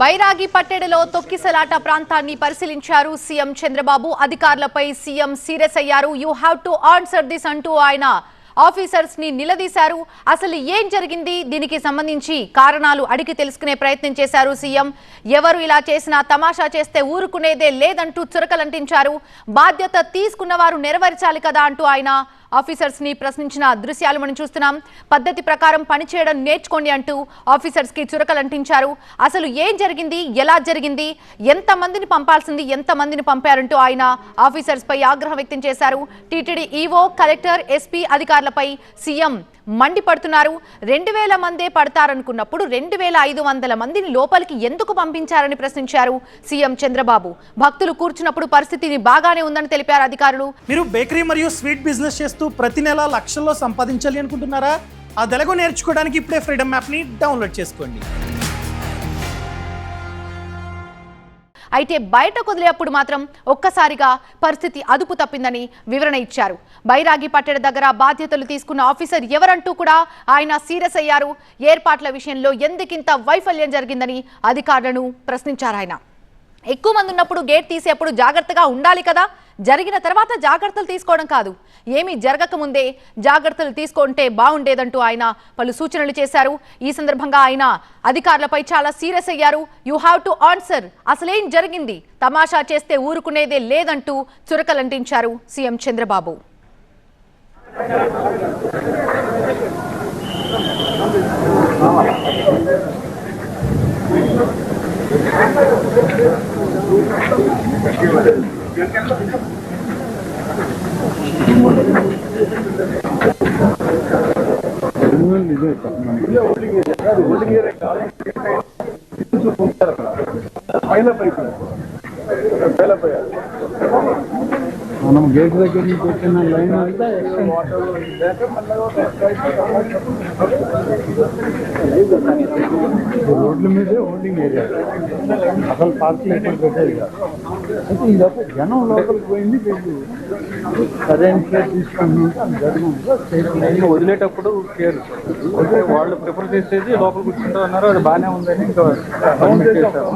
బైరాగి పట్టెడలో తొక్కిసలాట ప్రాంతాన్ని పరిశీలించారు సీఎం చంద్రబాబు. అధికారులపై సీఎం సీరియస్ అయ్యారు. You have to answer this అంటూ ఆయన ఆఫీసర్స్ ని నిలదీశారు. అసలు ఏం జరిగింది, దీనికి సంబంధించి కారణాలు అడిగి తెలుసుకునే ప్రయత్నం చేశారు సీఎం. ఎవరు ఇలా చేసినా తమాషా చేస్తే ఊరుకునేదే లేదంటూ చురకలంటించారు. బాధ్యత తీసుకున్న వారు నెరవేర్చాలి కదా అంటూ ఆయన ఆఫీసర్స్ ని ప్రశ్నించిన దృశ్యాలు మనం చూస్తున్నాం. పద్ధతి ప్రకారం పనిచేయడం నేర్చుకోండి అంటూ ఆఫీసర్స్ కి చురకలంటించారు. అసలు ఏం జరిగింది, ఎలా జరిగింది, ఎంత మందిని పంపాల్సింది, ఎంత మందిని పంపారంటూ ఆయన ఆఫీసర్స్ పై ఆగ్రహం వ్యక్తం చేశారు. టీటీడీ ఈవో, కలెక్టర్, ఎస్పీ అధికారులపై సీఎం మండిపడుతున్నారు. 2000 మందే పడతారనుకున్నప్పుడు 2500 మందిని లోపలికి ఎందుకు పంపించారని ప్రశ్నించారు సీఎం చంద్రబాబు. భక్తులు కూర్చున్నప్పుడు పరిస్థితి బాగానే ఉందని తెలిపారు అధికారులు. మీరు బేకరీ మరియు స్వీట్ బిజినెస్ చేస్తూ ప్రతి నెల లక్షల్లో సంపాదించాలి అనుకుంటున్నారా? ఆ తెలుగు నేర్చుకోవడానికి ఇప్పుడే ఫ్రీడమ్ యాప్ని డౌన్లోడ్ చేసుకోండి. అయితే బయటకు వదిలేప్పుడు మాత్రం ఒక్కసారిగా పరిస్థితి అదుపు తప్పిందని వివరణ ఇచ్చారు. బైరాగి పట్టెడ దగ్గర బాధ్యతలు తీసుకున్న ఆఫీసర్ ఎవరంటూ కూడా ఆయన సీరియస్ అయ్యారు. ఏర్పాట్ల విషయంలో ఎందుకింత వైఫల్యం జరిగిందని అధికారులను ప్రశ్నించారు ఆయన. ఎక్కువ మంది ఉన్నప్పుడు గేట్ తీసేప్పుడు జాగ్రత్తగా ఉండాలి కదా, జరిగిన తర్వాత జాగ్రత్తలు తీసుకోవడం కాదు, ఏమీ జరగకముందే జాగ్రత్తలు తీసుకుంటే బాగుండేదంటూ ఆయన పలు సూచనలు చేశారు. ఈ సందర్భంగా ఆయన అధికారులపై చాలా సీరియస్ అయ్యారు. యూ హ్యావ్ టు ఆన్సర్, అసలేం జరిగింది, తమాషా చేస్తే ఊరుకునేదే లేదంటూ చురకలంటించారు సీఎం చంద్రబాబు. మనం గేట్ దగ్గర నుంచి వచ్చిన లైన్ రోడ్ల మీదే హోల్డింగ్ ఏరియా, అసలు పార్కింగ్ ఎక్కడ పెట్టేది కాదు. అయితే ఇదైతే జనం లోపలికి పోయింది, వీళ్ళు సరైన కేర్ తీసుకుంటుంటే జరిగింది. వదిలేటప్పుడు కేర్ వాళ్ళు ప్రిఫర్ చేసేది లోపల కూర్చుంటూ ఉన్నారు, అది బాగానే ఉందని ఇంకా చేశారు.